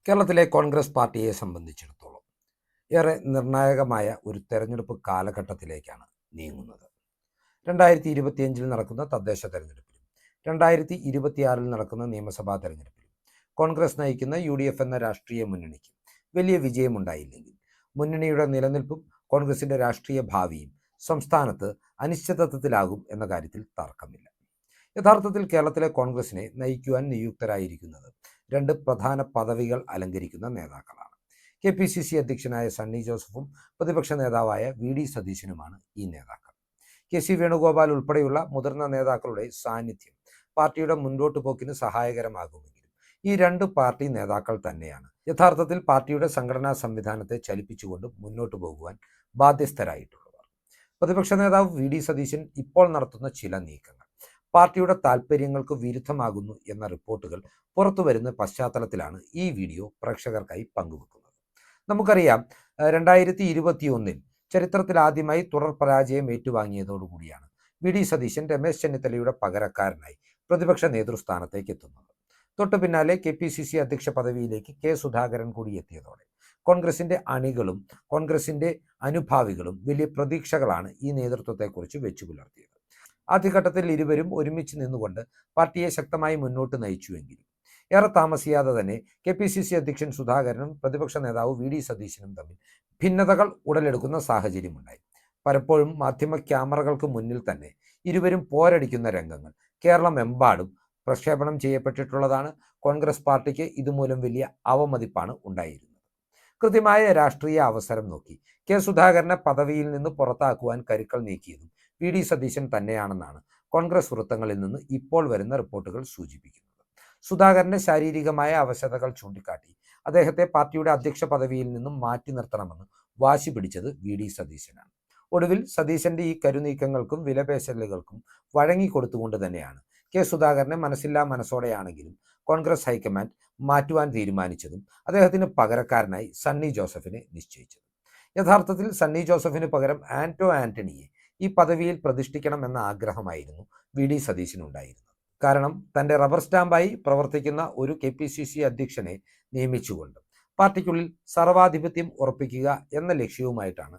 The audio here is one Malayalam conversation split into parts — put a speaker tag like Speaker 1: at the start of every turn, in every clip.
Speaker 1: കേരളത്തിലെ കോൺഗ്രസ് പാർട്ടിയെ സംബന്ധിച്ചിടത്തോളം ഏറെ നിർണായകമായ ഒരു തെരഞ്ഞെടുപ്പ് കാലഘട്ടത്തിലേക്കാണ് നീങ്ങുന്നത്. 2025 നടക്കുന്ന തദ്ദേശ തെരഞ്ഞെടുപ്പിലും 2026 നടക്കുന്ന നിയമസഭാ തെരഞ്ഞെടുപ്പിലും കോൺഗ്രസ് നയിക്കുന്ന UDF എന്ന രാഷ്ട്രീയ മുന്നണിക്ക് വലിയ വിജയമുണ്ടായില്ലെങ്കിൽ മുന്നണിയുടെ നിലനിൽപ്പും കോൺഗ്രസിന്റെ രാഷ്ട്രീയ ഭാവിയും സംസ്ഥാനത്ത് അനിശ്ചിതത്വത്തിലാകും എന്ന കാര്യത്തിൽ തർക്കമില്ല. യഥാർത്ഥത്തിൽ കേരളത്തിലെ കോൺഗ്രസിനെ നയിക്കുവാൻ നിയുക്തരായിരിക്കുന്നത് രണ്ട് പ്രധാന പദവികൾ അലങ്കരിക്കുന്ന നേതാക്കളാണ്. KPCC അധ്യക്ഷനായ സണ്ണി ജോസഫും പ്രതിപക്ഷ നേതാവായ VD സതീശനുമാണ് ഈ നേതാക്കൾ. KC വേണുഗോപാൽ ഉൾപ്പെടെയുള്ള മുതിർന്ന നേതാക്കളുടെ സാന്നിധ്യം പാർട്ടിയുടെ മുൻപോട്ട് പോക്കിന് സഹായകരമാകുമെങ്കിലും ഈ രണ്ട് പാർട്ടി നേതാക്കൾ തന്നെയാണ് യഥാർത്ഥത്തിൽ പാർട്ടിയുടെ സംഘടനാ സംവിധാനത്തെ ചലിപ്പിച്ചുകൊണ്ട് മുന്നോട്ട് പോകുവാൻ ബാധ്യസ്ഥരായിട്ടുള്ളവർ. പ്രതിപക്ഷ നേതാവ് VD സതീശൻ ഇപ്പോൾ നടത്തുന്ന ചില നീക്കങ്ങൾ പാർട്ടിയുടെ താൽപ്പര്യങ്ങൾക്ക് വിരുദ്ധമാകുന്നു എന്ന റിപ്പോർട്ടുകൾ പുറത്തുവരുന്ന പശ്ചാത്തലത്തിലാണ് ഈ വീഡിയോ പ്രേക്ഷകർക്കായി പങ്കുവെക്കുന്നത്. നമുക്കറിയാം, 2021 ചരിത്രത്തിൽ ആദ്യമായി തുടർ പരാജയം ഏറ്റുവാങ്ങിയതോടുകൂടിയാണ് VD സതീശൻ രമേശ് ചെന്നിത്തലയുടെ പകരക്കാരനായി പ്രതിപക്ഷ നേതൃസ്ഥാനത്തേക്ക് എത്തുന്നത്. തൊട്ടു പിന്നാലെ KPCC അധ്യക്ഷ പദവിയിലേക്ക് K സുധാകരൻ കൂടി എത്തിയതോടെ കോൺഗ്രസിന്റെ അണികളും കോൺഗ്രസിന്റെ അനുഭാവികളും വലിയ പ്രതീക്ഷകളാണ് ഈ നേതൃത്വത്തെക്കുറിച്ച് വെച്ചു പുലർത്തിയത്. ആദ്യഘട്ടത്തിൽ ഇരുവരും ഒരുമിച്ച് നിന്നുകൊണ്ട് പാർട്ടിയെ ശക്തമായി മുന്നോട്ട് നയിച്ചുവെങ്കിലും ഏറെ താമസിയാതെ തന്നെ KPCC അധ്യക്ഷൻ സുധാകരനും പ്രതിപക്ഷ നേതാവ് VD സതീശനും തമ്മിൽ ഭിന്നതകൾ ഉടലെടുക്കുന്ന സാഹചര്യമുണ്ടായി. പലപ്പോഴും മാധ്യമ ക്യാമറകൾക്ക് മുന്നിൽ തന്നെ ഇരുവരും പോരടിക്കുന്ന രംഗങ്ങൾ കേരളമെമ്പാടും പ്രക്ഷേപണം ചെയ്യപ്പെട്ടിട്ടുള്ളതാണ്. കോൺഗ്രസ് പാർട്ടിക്ക് ഇതുമൂലം വലിയ അവമതിപ്പാണ് ഉണ്ടായിരുന്നത്. കൃത്യമായ രാഷ്ട്രീയ അവസരം നോക്കി K സുധാകരനെ പദവിയിൽ നിന്ന് പുറത്താക്കുവാൻ കരുക്കൾ നീക്കിയതും VD സതീശൻ തന്നെയാണെന്നാണ് കോൺഗ്രസ് വൃത്തങ്ങളിൽ നിന്ന് ഇപ്പോൾ വരുന്ന റിപ്പോർട്ടുകൾ സൂചിപ്പിക്കുന്നത്. സുധാകരന്റെ ശാരീരികമായ അവശതകൾ ചൂണ്ടിക്കാട്ടി അദ്ദേഹത്തെ പാർട്ടിയുടെ അധ്യക്ഷ പദവിയിൽ നിന്നും മാറ്റി നിർത്തണമെന്ന് വാശി പിടിച്ചത് VD സതീശനാണ്. ഒടുവിൽ സതീശന്റെ ഈ കരുനീക്കങ്ങൾക്കും വിലപേശലുകൾക്കും വഴങ്ങിക്കൊടുത്തുകൊണ്ട് തന്നെയാണ് K സുധാകരനെ മനസ്സില്ലാ മനസ്സോടെയാണെങ്കിലും കോൺഗ്രസ് ഹൈക്കമാൻഡ് മാറ്റുവാൻ തീരുമാനിച്ചതും അദ്ദേഹത്തിന് പകരക്കാരനായി സണ്ണി ജോസഫിനെ നിശ്ചയിച്ചത്. യഥാർത്ഥത്തിൽ സണ്ണി ജോസഫിന് പകരം ആന്റോ ആന്റണിയെ ഈ പദവിയിൽ പ്രതിഷ്ഠിക്കണം എന്ന ആഗ്രഹമായിരുന്നു VD സതീശനുണ്ടായിരുന്നത്. കാരണം തൻ്റെ റബ്ബർ സ്റ്റാമ്പായി പ്രവർത്തിക്കുന്ന ഒരു KPCC അധ്യക്ഷനെ നിയമിച്ചുകൊണ്ട് പാർട്ടിക്കുള്ളിൽ സർവാധിപത്യം ഉറപ്പിക്കുക എന്ന ലക്ഷ്യവുമായിട്ടാണ്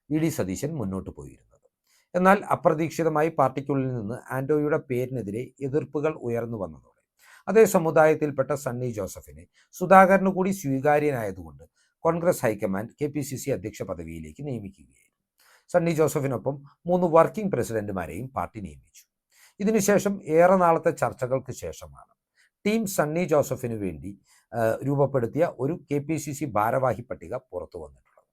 Speaker 1: VD സതീശൻ മുന്നോട്ട് പോയിരുന്നത്. എന്നാൽ അപ്രതീക്ഷിതമായി പാർട്ടിക്കുള്ളിൽ നിന്ന് ആന്റോയുടെ പേരിനെതിരെ എതിർപ്പുകൾ ഉയർന്നു വന്നതോടെ അതേ സമുദായത്തിൽപ്പെട്ട സണ്ണി ജോസഫിനെ സുധാകരന് കൂടി സ്വീകാര്യനായതുകൊണ്ട് കോൺഗ്രസ് ഹൈക്കമാൻഡ് KPCC അധ്യക്ഷ പദവിയിലേക്ക് നിയമിക്കുകയായിരുന്നു. സണ്ണി ജോസഫിനൊപ്പം 3 വർക്കിംഗ് പ്രസിഡന്റുമാരെയും പാർട്ടി നിയമിച്ചു. ഇതിനുശേഷം ഏറെ നാളത്തെ ചർച്ചകൾക്ക് ശേഷമാണ് ടീം സണ്ണി ജോസഫിന് വേണ്ടി രൂപപ്പെടുത്തിയ ഒരു KPCC ഭാരവാഹി പട്ടിക പുറത്തു വന്നിട്ടുള്ളത്.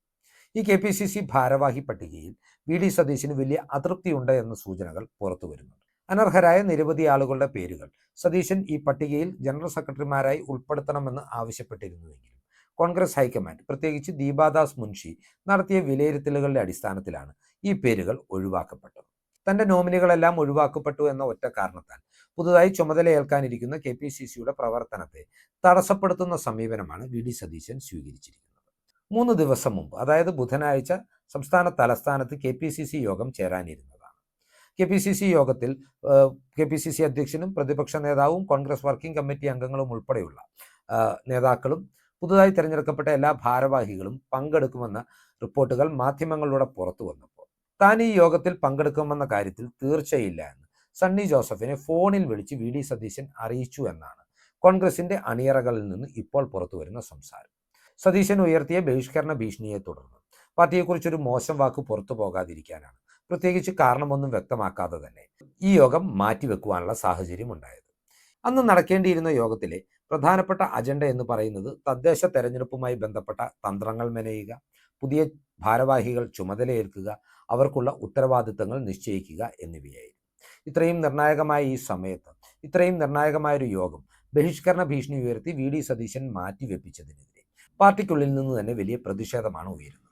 Speaker 1: ഈ KPCC ഭാരവാഹി പട്ടികയിൽ VD സതീശന് വലിയ അതൃപ്തിയുണ്ട് എന്ന സൂചനകൾ പുറത്തു വരുന്നുണ്ട്. അനർഹരായ നിരവധി ആളുകളുടെ പേരുകൾ സതീശൻ ഈ പട്ടികയിൽ ജനറൽ സെക്രട്ടറിമാരായി ഉൾപ്പെടുത്തണമെന്ന് ആവശ്യപ്പെട്ടിരുന്നുവെങ്കിലും കോൺഗ്രസ് ഹൈക്കമാൻഡ്, പ്രത്യേകിച്ച് ദീപാദാസ് മുൻഷി നടത്തിയ വിലയിരുത്തലുകളുടെ അടിസ്ഥാനത്തിലാണ് ഈ പേരുകൾ ഒഴിവാക്കപ്പെട്ടത്. തന്റെ നോമിനികളെല്ലാം ഒഴിവാക്കപ്പെട്ടു എന്ന ഒറ്റ കാരണത്താൽ പുതുതായി ചുമതലയേൽക്കാനിരിക്കുന്ന KPCCയുടെ പ്രവർത്തനത്തെ തടസ്സപ്പെടുത്തുന്ന സമീപനമാണ് VD സതീശൻ സ്വീകരിച്ചിരിക്കുന്നത്. 3 ദിവസം മുമ്പ്, അതായത് ബുധനാഴ്ച, സംസ്ഥാന തലസ്ഥാനത്ത് KPCC യോഗം ചേരാനിരുന്നതാണ്. KPCC യോഗത്തിൽ KPCC അധ്യക്ഷനും പ്രതിപക്ഷ നേതാവും കോൺഗ്രസ് വർക്കിംഗ് കമ്മിറ്റി അംഗങ്ങളും ഉൾപ്പെടെയുള്ള നേതാക്കളും പുതുതായി തിരഞ്ഞെടുക്കപ്പെട്ട എല്ലാ ഭാരവാഹികളും പങ്കെടുക്കുമെന്ന റിപ്പോർട്ടുകൾ മാധ്യമങ്ങളിലൂടെ പുറത്തു വന്നപ്പോൾ താൻ ഈ യോഗത്തിൽ പങ്കെടുക്കുമെന്ന കാര്യത്തിൽ തീർച്ചയില്ല എന്ന് സണ്ണി ജോസഫിനെ ഫോണിൽ വിളിച്ച് VD സതീശൻ അറിയിച്ചു എന്നാണ് കോൺഗ്രസിന്റെ അണിയറകളിൽ നിന്ന് ഇപ്പോൾ പുറത്തു വരുന്ന സംസാരം. സതീശൻ ഉയർത്തിയ ബഹിഷ്കരണ ഭീഷണിയെ തുടർന്ന് പാർട്ടിയെക്കുറിച്ചൊരു മോശം വാക്ക് പുറത്തു പോകാതിരിക്കാനാണ്, പ്രത്യേകിച്ച് കാരണമൊന്നും വ്യക്തമാക്കാതെ തന്നെ ഈ യോഗം മാറ്റിവെക്കുവാനുള്ള സാഹചര്യം ഉണ്ടായത്. അന്ന് നടക്കേണ്ടിയിരുന്ന യോഗത്തിലെ പ്രധാനപ്പെട്ട അജണ്ട എന്ന് പറയുന്നത് തദ്ദേശ തെരഞ്ഞെടുപ്പുമായി ബന്ധപ്പെട്ട തന്ത്രങ്ങൾ മെനയുക, പുതിയ ഭാരവാഹികൾ ചുമതലയേൽക്കുക, അവർക്കുള്ള ഉത്തരവാദിത്തങ്ങൾ നിശ്ചയിക്കുക എന്നിവയായിരുന്നു. ഇത്രയും നിർണായകമായ ഈ സമയത്ത് ഇത്രയും നിർണായകമായൊരു യോഗം ബഹിഷ്കരണ ഭീഷണി ഉയർത്തി VD സതീശൻ മാറ്റിവെപ്പിച്ചതിനെതിരെ പാർട്ടിക്കുള്ളിൽ നിന്ന് തന്നെ വലിയ പ്രതിഷേധമാണ് ഉയരുന്നത്.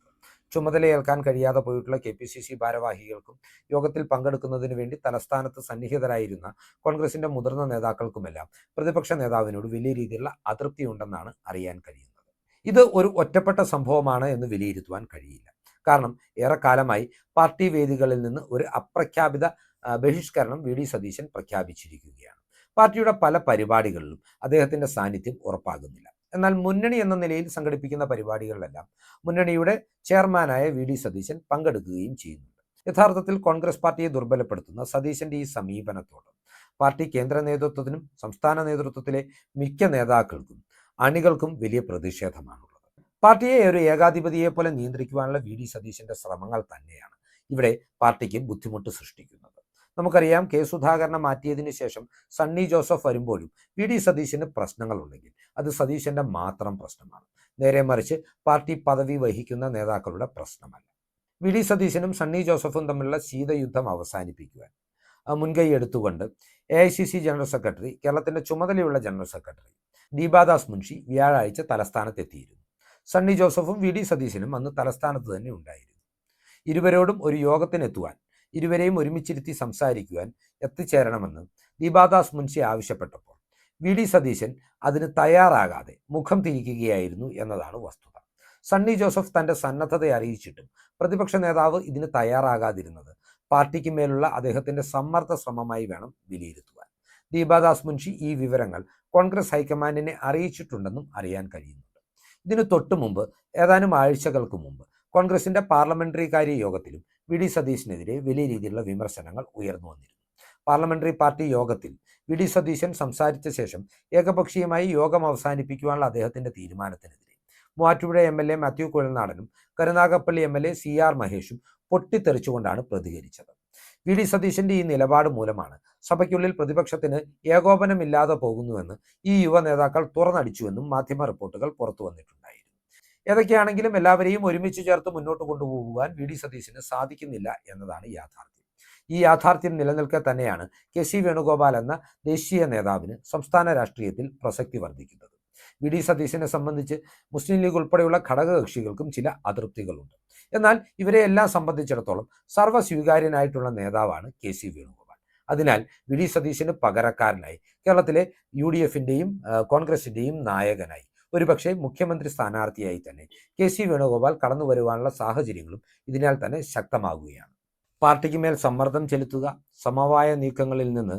Speaker 1: ചുമതലയേൽക്കാൻ കഴിയാതെ പോയിട്ടുള്ള KPCC ഭാരവാഹികൾക്കും യോഗത്തിൽ പങ്കെടുക്കുന്നതിന് വേണ്ടി തലസ്ഥാനത്ത് സന്നിഹിതരായിരുന്ന കോൺഗ്രസിന്റെ മുതിർന്ന നേതാക്കൾക്കുമെല്ലാം പ്രതിപക്ഷ നേതാവിനോട് വലിയ രീതിയിലുള്ള അതൃപ്തിയുണ്ടെന്നാണ് അറിയാൻ കഴിയുന്നത്. ഇത് ഒരു ഒറ്റപ്പെട്ട സംഭവമാണ് എന്ന് വിലയിരുത്തുവാൻ കഴിയില്ല. കാരണം ഏറെക്കാലമായി പാർട്ടി വേദികളിൽ നിന്ന് ഒരു അപ്രഖ്യാപിത ബഹിഷ്കരണം VD സതീശൻ പ്രഖ്യാപിച്ചിരിക്കുകയാണ്. പാർട്ടിയുടെ പല പരിപാടികളിലും അദ്ദേഹത്തിന്റെ സാന്നിധ്യം ഉറപ്പാകുന്നില്ല. എന്നാൽ മുന്നണി എന്ന നിലയിൽ സംഘടിപ്പിക്കുന്ന പരിപാടികളിലെല്ലാം മുന്നണിയുടെ ചെയർമാനായ വി.ഡി. സതീശൻ പങ്കെടുക്കുകയും ചെയ്യുന്നുണ്ട്. യഥാർത്ഥത്തിൽ കോൺഗ്രസ് പാർട്ടിയെ ദുർബലപ്പെടുത്തുന്ന സതീശന്റെ ഈ സമീപനത്തോട് പാർട്ടി കേന്ദ്ര നേതൃത്വത്തിനും സംസ്ഥാന നേതൃത്വത്തിലെ മിക്ക നേതാക്കൾക്കും അണികൾക്കും വലിയ പ്രതിഷേധമാണുള്ളത്. പാർട്ടിയെ ഒരു ഏകാധിപതിയെ പോലെ നിയന്ത്രിക്കുവാനുള്ള വി.ഡി. സതീശന്റെ ശ്രമങ്ങൾ തന്നെയാണ് ഇവിടെ പാർട്ടിക്ക് ബുദ്ധിമുട്ട് സൃഷ്ടിക്കുന്നത്. നമുക്കറിയാം, കെ സുധാകരനെ മാറ്റിയതിനു ശേഷം സണ്ണി ജോസഫ് വരുമ്പോഴും വി.ഡി. സതീശന് പ്രശ്നങ്ങളുണ്ടെങ്കിൽ അത് സതീശന്റെ മാത്രം പ്രശ്നമാണ്, നേരെ മറിച്ച് പാർട്ടി പദവി വഹിക്കുന്ന നേതാക്കളുടെ പ്രശ്നമല്ല. വി.ഡി. സതീശനും സണ്ണി ജോസഫും തമ്മിലുള്ള ശീതയുദ്ധം അവസാനിപ്പിക്കുവാൻ മുൻകൈ എടുത്തുകൊണ്ട് AICC ജനറൽ സെക്രട്ടറി, കേരളത്തിന്റെ ചുമതലയുള്ള ജനറൽ സെക്രട്ടറി ദീപാദാസ് മുൻഷി വ്യാഴാഴ്ച തലസ്ഥാനത്തെത്തിയിരുന്നു. സണ്ണി ജോസഫും വി.ഡി. സതീശനും അന്ന് തലസ്ഥാനത്ത് തന്നെ ഉണ്ടായിരുന്നു. ഇരുവരോടും ഒരു യോഗത്തിനെത്തുവാൻ, ഇരുവരെയും ഒരുമിച്ചിരുത്തി സംസാരിക്കുവാൻ എത്തിച്ചേരണമെന്ന് ദീപാദാസ് മുൻഷി ആവശ്യപ്പെട്ടപ്പോൾ വി.ഡി. സതീശൻ അതിന് തയ്യാറാകാതെ മുഖം തിരിക്കുകയായിരുന്നു എന്നതാണ് വസ്തുത. സണ്ണി ജോസഫ് തന്റെ സന്നദ്ധത അറിയിച്ചിട്ടും പ്രതിപക്ഷ നേതാവ് ഇതിന് തയ്യാറാകാതിരുന്നത് പാർട്ടിക്ക് മേലുള്ള അദ്ദേഹത്തിന്റെ സമ്മർദ്ദ ശ്രമമായി വേണം വിലയിരുത്തുവാൻ. ദീപാദാസ് മുൻഷി ഈ വിവരങ്ങൾ കോൺഗ്രസ് ഹൈക്കമാൻഡിനെ അറിയിച്ചിട്ടുണ്ടെന്നും അറിയാൻ കഴിയുന്നുണ്ട്. ഇതിനു തൊട്ടു മുമ്പ്, ഏതാനും ആഴ്ചകൾക്ക് മുമ്പ്, കോൺഗ്രസിന്റെ പാർലമെന്ററി കാര്യ യോഗത്തിലും വി.ഡി. സതീശനെതിരെ വലിയ രീതിയിലുള്ള വിമർശനങ്ങൾ ഉയർന്നു വന്നിരുന്നു. പാർലമെന്ററി പാർട്ടി യോഗത്തിൽ വി.ഡി. സതീശൻ സംസാരിച്ച ശേഷം ഏകപക്ഷീയമായി യോഗം അവസാനിപ്പിക്കുവാനുള്ള അദ്ദേഹത്തിന്റെ തീരുമാനത്തിനെതിരെ Muvattupuzha MLA Mathew കുഴൽനാടനും Karunagappally MLA CR മഹേഷും പൊട്ടിത്തെറിച്ചുകൊണ്ടാണ് പ്രതികരിച്ചത്. വി.ഡി. സതീശന്റെ ഈ നിലപാട് മൂലമാണ് സഭയ്ക്കുള്ളിൽ പ്രതിപക്ഷത്തിന് ഏകോപനമില്ലാതെ പോകുന്നുവെന്ന് ഈ യുവ നേതാക്കൾ തുറന്നടിച്ചുവെന്നും മാധ്യമ റിപ്പോർട്ടുകൾ പുറത്തു വന്നിട്ടുണ്ടായിരുന്നു. ഏതൊക്കെയാണെങ്കിലും എല്ലാവരെയും ഒരുമിച്ച് ചേർത്ത് മുന്നോട്ട് കൊണ്ടുപോകുവാൻ വി.ഡി. സതീശന് സാധിക്കുന്നില്ല എന്നതാണ് യാഥാർത്ഥ്യം. ഈ യാഥാർത്ഥ്യം നിലനിൽക്കെ തന്നെയാണ് കെ.സി. വേണുഗോപാൽ എന്ന ദേശീയ നേതാവിന് സംസ്ഥാന രാഷ്ട്രീയത്തിൽ പ്രസക്തി വർദ്ധിക്കുന്നത്. വി.ഡി. സതീശനെ സംബന്ധിച്ച് മുസ്ലിം ലീഗ് ഉൾപ്പെടെയുള്ള ഘടകകക്ഷികൾക്കും ചില അതൃപ്തികളുണ്ട്. എന്നാൽ ഇവരെയെല്ലാം സംബന്ധിച്ചിടത്തോളം സർവ്വസ്വീകാര്യനായിട്ടുള്ള നേതാവാണ് കെ.സി. വേണുഗോപാൽ. അതിനാൽ വി.ഡി. സതീശന് പകരക്കാരനായി കേരളത്തിലെ UDFന്റെയും കോൺഗ്രസിന്റെയും നായകനായി, ഒരുപക്ഷെ മുഖ്യമന്ത്രി സ്ഥാനാർത്ഥിയായി തന്നെ കെ.സി. വേണുഗോപാൽ കടന്നു വരുവാനുള്ള സാഹചര്യങ്ങളും ഇതിനാൽ തന്നെ ശക്തമാകുകയാണ്. പാർട്ടിക്ക് മേൽ സമ്മർദ്ദം ചെലുത്തുക, സമവായ നീക്കങ്ങളിൽ നിന്ന്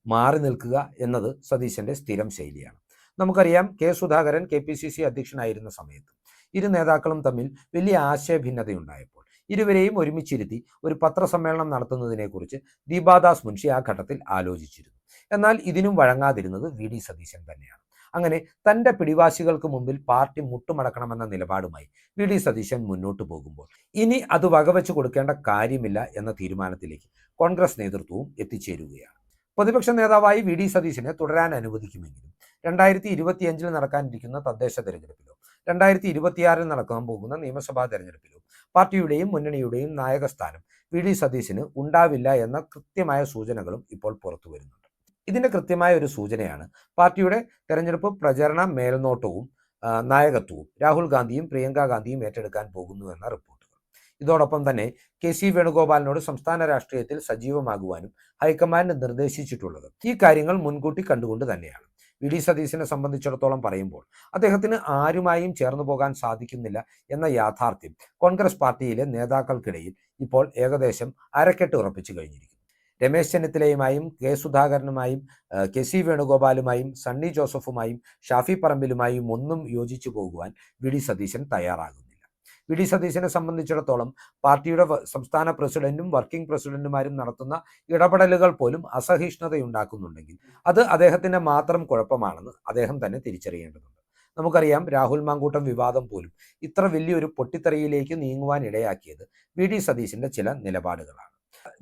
Speaker 1: മാറി നിൽക്കുക എന്നത് സതീശന്റെ സ്ഥിരം ശൈലിയാണ്. നമുക്കറിയാം, കെ സുധാകരൻ KPCC അധ്യക്ഷനായിരുന്ന സമയത്ത് ഇരു നേതാക്കളും തമ്മിൽ വലിയ ആശയഭിന്നതയുണ്ടായപ്പോൾ ഇരുവരെയും ഒരുമിച്ചിരുത്തി ഒരു പത്രസമ്മേളനം നടത്തുന്നതിനെക്കുറിച്ച് ദീപാദാസ് മുൻഷി ആ ഘട്ടത്തിൽ ആലോചിച്ചിരുന്നു. എന്നാൽ ഇതിനും വഴങ്ങാതിരുന്നത് വി.ഡി. സതീശൻ തന്നെയാണ്. അങ്ങനെ തന്റെ പിടിവാശികൾക്ക് മുമ്പിൽ പാർട്ടി മുട്ടുമടക്കണമെന്ന നിലപാടുമായി വി.ഡി. സതീശൻ മുന്നോട്ട് പോകുമ്പോൾ ഇനി അത് വകവെച്ച് കൊടുക്കേണ്ട കാര്യമില്ല എന്ന തീരുമാനത്തിലേക്ക് കോൺഗ്രസ് നേതൃത്വവും എത്തിച്ചേരുകയാണ്. പ്രതിപക്ഷ നേതാവായി വി.ഡി. സതീശനെ തുടരാൻ അനുവദിക്കുമെങ്കിലും 2025 നടക്കാനിരിക്കുന്ന തദ്ദേശ തെരഞ്ഞെടുപ്പിലോ 2026 നടക്കാൻ പോകുന്ന നിയമസഭാ തെരഞ്ഞെടുപ്പിലോ പാർട്ടിയുടെയും മുന്നണിയുടെയും നായകസ്ഥാനം വി.ഡി. സതീശന് ഉണ്ടാവില്ല എന്ന കൃത്യമായ സൂചനകളും ഇപ്പോൾ പുറത്തു വരുന്നുണ്ട്. ഇതിന്റെ കൃത്യമായ ഒരു സൂചനയാണ് പാർട്ടിയുടെ തെരഞ്ഞെടുപ്പ് പ്രചരണ മേൽനോട്ടവും നായകത്വവും രാഹുൽ ഗാന്ധിയും പ്രിയങ്ക ഗാന്ധിയും ഏറ്റെടുക്കാൻ പോകുന്നു എന്ന റിപ്പോർട്ടുകൾ. ഇതോടൊപ്പം തന്നെ കെ.സി. വേണുഗോപാലിനോട് സംസ്ഥാന രാഷ്ട്രീയത്തിൽ സജീവമാകുവാനും ഹൈക്കമാൻഡ് നിർദ്ദേശിച്ചിട്ടുള്ളത് ഈ കാര്യങ്ങൾ മുൻകൂട്ടി കണ്ടുകൊണ്ട് തന്നെയാണ്. വി.ഡി. സതീശനെ സംബന്ധിച്ചിടത്തോളം പറയുമ്പോൾ അദ്ദേഹത്തിന് ആരുമായും ചേർന്നു പോകാൻ സാധിക്കുന്നില്ല എന്ന യാഥാർത്ഥ്യം കോൺഗ്രസ് പാർട്ടിയിലെ നേതാക്കൾക്കിടയിൽ ഇപ്പോൾ ഏകദേശം അരക്കെട്ട് ഉറപ്പിച്ചു കഴിഞ്ഞിരിക്കുന്നു. രമേശ് ചെന്നിത്തലയുമായും കെ സുധാകരനുമായും കെ.സി. വേണുഗോപാലുമായും സണ്ണി ജോസഫുമായും ഷാഫി പറമ്പിലുമായും ഒന്നും യോജിച്ചു പോകുവാൻ വി.ഡി. സതീശൻ തയ്യാറാകുന്നില്ല. വി.ഡി. സതീശനെ സംബന്ധിച്ചിടത്തോളം പാർട്ടിയുടെ സംസ്ഥാന പ്രസിഡന്റും വർക്കിംഗ് പ്രസിഡന്റുമാരും നടത്തുന്ന ഇടപെടലുകൾ പോലും അസഹിഷ്ണുതയുണ്ടാക്കുന്നുണ്ടെങ്കിൽ അത് അദ്ദേഹത്തിന്റെ മാത്രം കുഴപ്പമാണെന്ന് അദ്ദേഹം തന്നെ തിരിച്ചറിയേണ്ടതുണ്ട്. നമുക്കറിയാം, രാഹുൽ മാങ്കൂട്ടം വിവാദം പോലും ഇത്ര വലിയൊരു പൊട്ടിത്തെറിയിലേക്ക് നീങ്ങുവാൻ ഇടയാക്കിയത് വി.ഡി. സതീശന്റെ ചില നിലപാടുകളാണ്.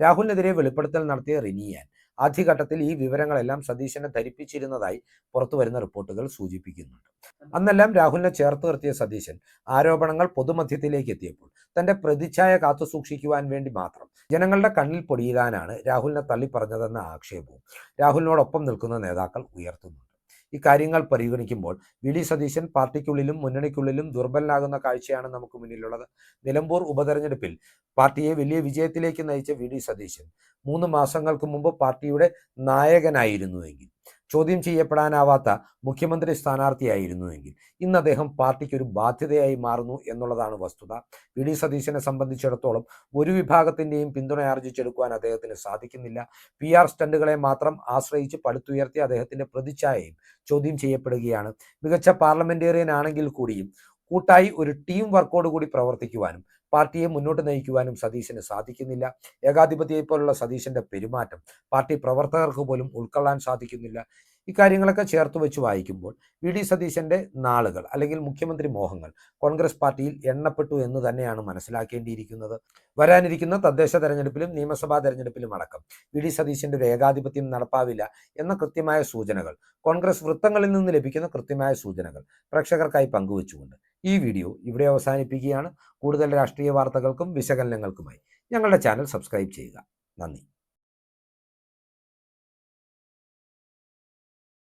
Speaker 1: രാഹുലിനെതിരെ വെളിപ്പെടുത്തൽ നടത്തിയ റിനിയാൻ ആദ്യഘട്ടത്തിൽ ഈ വിവരങ്ങളെല്ലാം സതീശനെ ധരിപ്പിച്ചിരുന്നതായി പുറത്തുവരുന്ന റിപ്പോർട്ടുകൾ സൂചിപ്പിക്കുന്നുണ്ട്. അന്നെല്ലാം രാഹുലിനെ ചേർത്ത് നിർത്തിയ സതീശൻ ആരോപണങ്ങൾ പൊതുമധ്യത്തിലേക്ക് എത്തിയപ്പോൾ തന്റെ പ്രതിച്ഛായ കാത്തുസൂക്ഷിക്കുവാൻ വേണ്ടി മാത്രം ജനങ്ങളുടെ കണ്ണിൽ പൊടിയിടാനാണ് രാഹുലിനെ തള്ളിപ്പറഞ്ഞതെന്ന ആക്ഷേപവും രാഹുലിനോടൊപ്പം നിൽക്കുന്ന നേതാക്കൾ ഉയർത്തുന്നുണ്ട്. ഇക്കാര്യങ്ങൾ പരിഗണിക്കുമ്പോൾ വി.ഡി. സതീശൻ പാർട്ടിക്കുള്ളിലും മുന്നണിക്കുള്ളിലും ദുർബലനാകുന്ന കാഴ്ചയാണ് നമുക്ക് മുന്നിലുള്ളത്. നിലമ്പൂർ ഉപതെരഞ്ഞെടുപ്പിൽ പാർട്ടിയെ വലിയ വിജയത്തിലേക്ക് നയിച്ച വി.ഡി. സതീശൻ 3 മാസങ്ങൾക്ക് മുമ്പ് പാർട്ടിയുടെ നായകനായിരുന്നുവെങ്കിൽ ചോദ്യം ചെയ്യപ്പെടാനാവാത്ത മുഖ്യമന്ത്രി സ്ഥാനാർത്ഥിയായിരുന്നുവെങ്കിൽ ഇന്ന് അദ്ദേഹം പാർട്ടിക്ക് ഒരു ബാധ്യതയായി മാറുന്നു എന്നുള്ളതാണ് വസ്തുത. വി ഡി സതീശനെ സംബന്ധിച്ചിടത്തോളം ഒരു വിഭാഗത്തിൻ്റെയും പിന്തുണ ആർജിച്ചെടുക്കുവാൻ അദ്ദേഹത്തിന് സാധിക്കുന്നില്ല. PR സ്റ്റണ്ടുകളെ മാത്രം ആശ്രയിച്ച് പടുത്തുയർത്തിയ അദ്ദേഹത്തിൻ്റെ പ്രതിച്ഛായയും ചോദ്യം ചെയ്യപ്പെടുകയാണ്. മികച്ച പാർലമെന്റേറിയൻ ആണെങ്കിൽ കൂടിയും കൂട്ടായി ഒരു ടീം വർക്കോട് കൂടി പ്രവർത്തിക്കുവാനും പാർട്ടിയെ മുന്നോട്ട് നയിക്കുവാനും സതീശന് സാധിക്കുന്നില്ല. ഏകാധിപതിയെ പോലുള്ള സതീശന്റെ പെരുമാറ്റം പാർട്ടി പ്രവർത്തകർക്ക് പോലും ഉൾക്കൊള്ളാൻ സാധിക്കുന്നില്ല. ഇക്കാര്യങ്ങളൊക്കെ ചേർത്ത് വെച്ച് വായിക്കുമ്പോൾ വി ഡി സതീശന്റെ നാളുകൾ അല്ലെങ്കിൽ മുഖ്യമന്ത്രി മോഹങ്ങൾ കോൺഗ്രസ് പാർട്ടിയിൽ എണ്ണപ്പെട്ടു എന്ന് തന്നെയാണ് മനസ്സിലാക്കേണ്ടിയിരിക്കുന്നത്. വരാനിരിക്കുന്ന തദ്ദേശ തെരഞ്ഞെടുപ്പിലും നിയമസഭാ തെരഞ്ഞെടുപ്പിലും അടക്കം വി ഡി സതീശന്റെ ഒരു ഏകാധിപത്യം നടപ്പാവില്ല എന്ന കൃത്യമായ സൂചനകൾ, കോൺഗ്രസ് വൃത്തങ്ങളിൽ നിന്ന് ലഭിക്കുന്ന കൃത്യമായ സൂചനകൾ പ്രേക്ഷകർക്കായി പങ്കുവച്ചുകൊണ്ട് ഈ വീഡിയോ ഇവിടെ അവസാനിപ്പിക്കുകയാണ്. കൂടുതൽ രാഷ്ട്രീയ വാർത്തകൾക്കും വിശകലനങ്ങൾക്കുമായി ഞങ്ങളുടെ ചാനൽ സബ്സ്ക്രൈബ് ചെയ്യുക. നന്ദി.